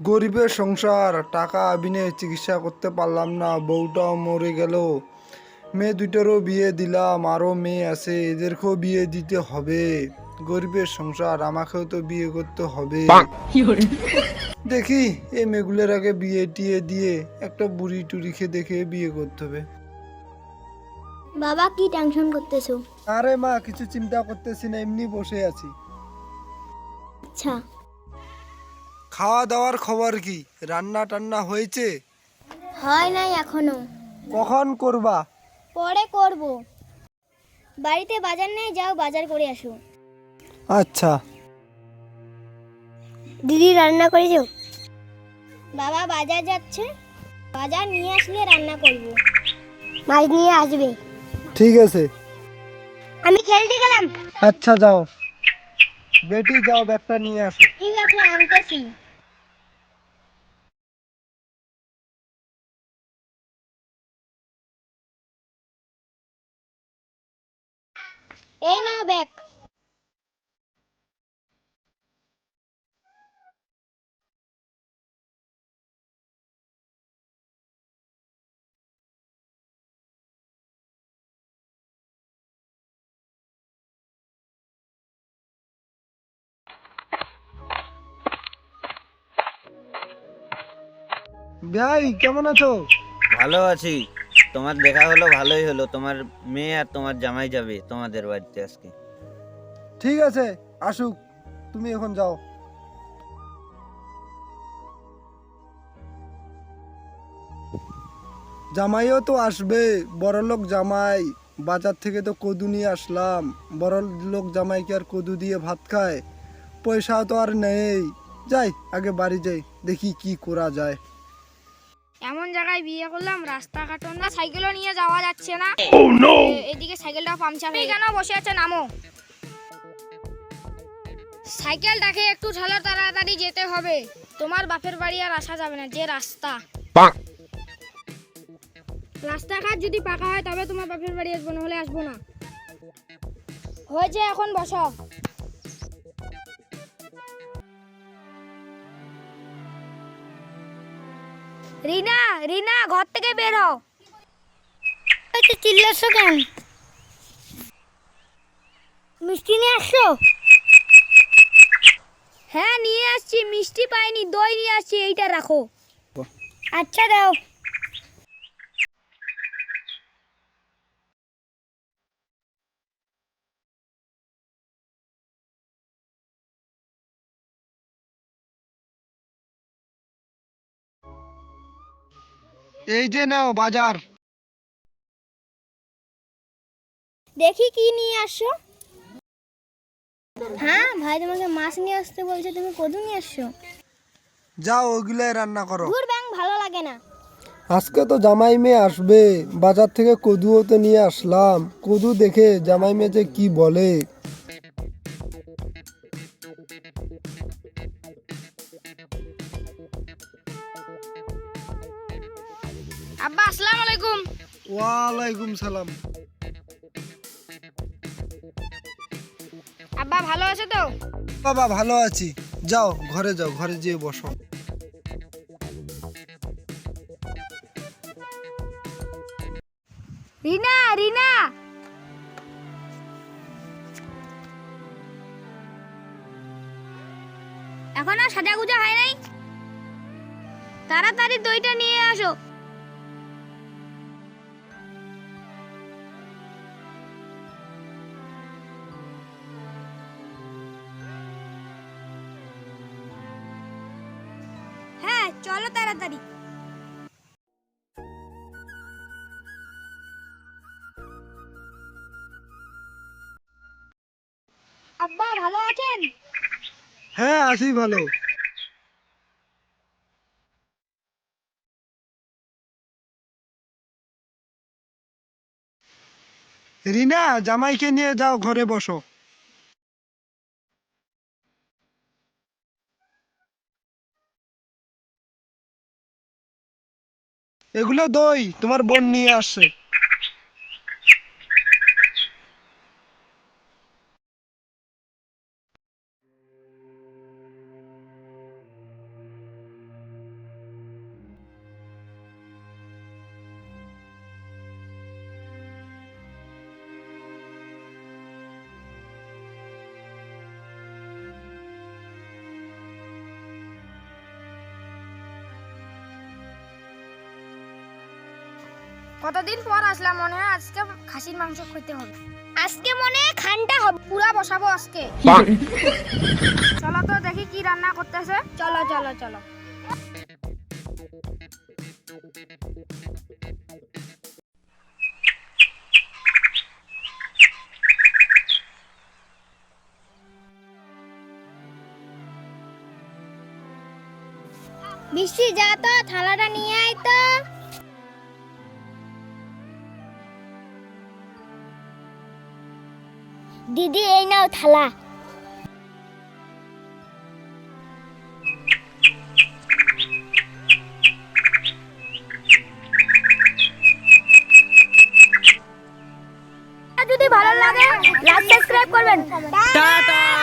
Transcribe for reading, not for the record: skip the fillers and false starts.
গরিবের সংসার, টাকা বিনে চিকিৎসা করতে পারলাম না, বউটাও মরে গেল। মেয়ে দুটোরও বিয়ে দিলাম, আরও মেয়ে আছে, এদেরকেও বিয়ে দিতে হবে। গরিবের সংসার, আমাকেও তো বিয়ে করতে হবে। দেখি এই মেয়েগুলোর আগে বিয়ে টিয়ে দিয়ে একটা বুড়ি টুড়িকে দেখে বিয়ে করতে হবে। বাবা কি টেনশন করতেছো? আরে মা, কিছু চিন্তা করতেছি না, এমনি বসে আছি। আচ্ছা। খাওয়া দাওয়ার খবর কি? রান্না টান্না হয়েছে? হয় নাই এখনো। কখন করবা? পরে করব। বাড়িতে বাজার নেই, যাও বাজার করে আসো। আচ্ছা। দিদি রান্না করেছো? বাবা বাজার যাচ্ছে, বাজার নিয়ে আসলে রান্না করব। মাছ নিয়ে আসবে। ঠিক আছে। আমি খেলতে গেলাম। আচ্ছা যাও, বেটি যাও, ব্যাগটা নিয়ে আসো। ঠিক আছে, আনতেছি। এই নাও ব্যাগ। ভাই কেমন আছো? ভালো আছি। তোমার দেখা হলো, ভালোই হলো। তোমার মেয়ে আর তোমার জামাই যাবে তোমাদের বাড়িতে আজকে। ঠিক আছে, আসুক, তুমি এখন যাও। জামাইও তো আসবে, বড়লোক জামাই। বাজার থেকে তো কদু নিয়ে আসলাম। বড়লোক জামাই কি আর কদু দিয়ে ভাত খায়? পয়সা তো আর নেই। যাই, আগে বাড়ি যাই, দেখি কি করা যায়। এমন জায়গায় বিয়ে করলাম, রাস্তাঘাটও না, সাইকেলও নিয়ে যাওয়া যাচ্ছে না। এদিকে সাইকেলটা পাংচার হয়ে কেন বসে আছে, নামো। সাইকেলটাকে একটু ঠেলো, তাড়াতাড়ি যেতে হবে। তোমার বাপের বাড়ি আর আসা যাবে না, যে রাস্তা। রাস্তাঘাট যদি পাকা হয় তবে তোমার বাপের বাড়ি আসবো, না হলে আসবো না। হয়েছে, এখন বসো। রিনা, রিনা, ঘর থেকে বের হও। চিল্লাচ্ছ কেন? মিষ্টি নিয়ে আসছো? হ্যাঁ নিয়ে আসছি, মিষ্টি পাইনি, দই নিয়ে আসছি, এইটা রাখো। আচ্ছা দাও। এই যে নাও বাজার। দেখি কি নিয়ে আসছো। হ্যাঁ ভাই, তোমাকে মাছ নিয়ে আসতে বলছে, তুমি কদু নিয়ে আসছো? যাও, ওগুলাই রান্না করো। দূর ব্যাং, ভালো লাগে না। আজকে তো জামাই মেয়ে আসবে, বাজার থেকে কদুও তো নিয়ে আসলাম। কদু দেখে জামাই মেয়ে যে কি বলে। আব্বা আসসালামু আলাইকুম। ওয়ালাইকুম সালাম। আব্বা ভালো আছে তো? বাবা ভালো আছি। যাও ঘরে, যাও ঘরে যেয়ে বসো। রিনা, রিনা, এখনো সাজা গুজা হয় নাই, তাড়াতাড়ি দইটা নিয়ে আসো। হ্যাঁ চলো তাড়াতাড়ি। আব্বা ভালো আছেন? হ্যাঁ আছি ভালো। রিনা, জামাইকে নিয়ে যাও, ঘরে বসো। এগুলো দই তোমার বোন নিয়ে আসছে। কতদিন পর আসলাম, মনে হয় আজকে খাসির মাংস খেতে হবে। আজকে মনে হয় খানটা হবে। পুরা বসাবো আজকে। চলো তো দেখি কি রান্না করতেছে। চলো চলো চলো। বৃষ্টি যা তো থালাটা নিয়ে আয় তো। দিদি এই নাও থালা। যদি ভালো লাগে লাইক সাবস্ক্রাইব করবেন। টাটা।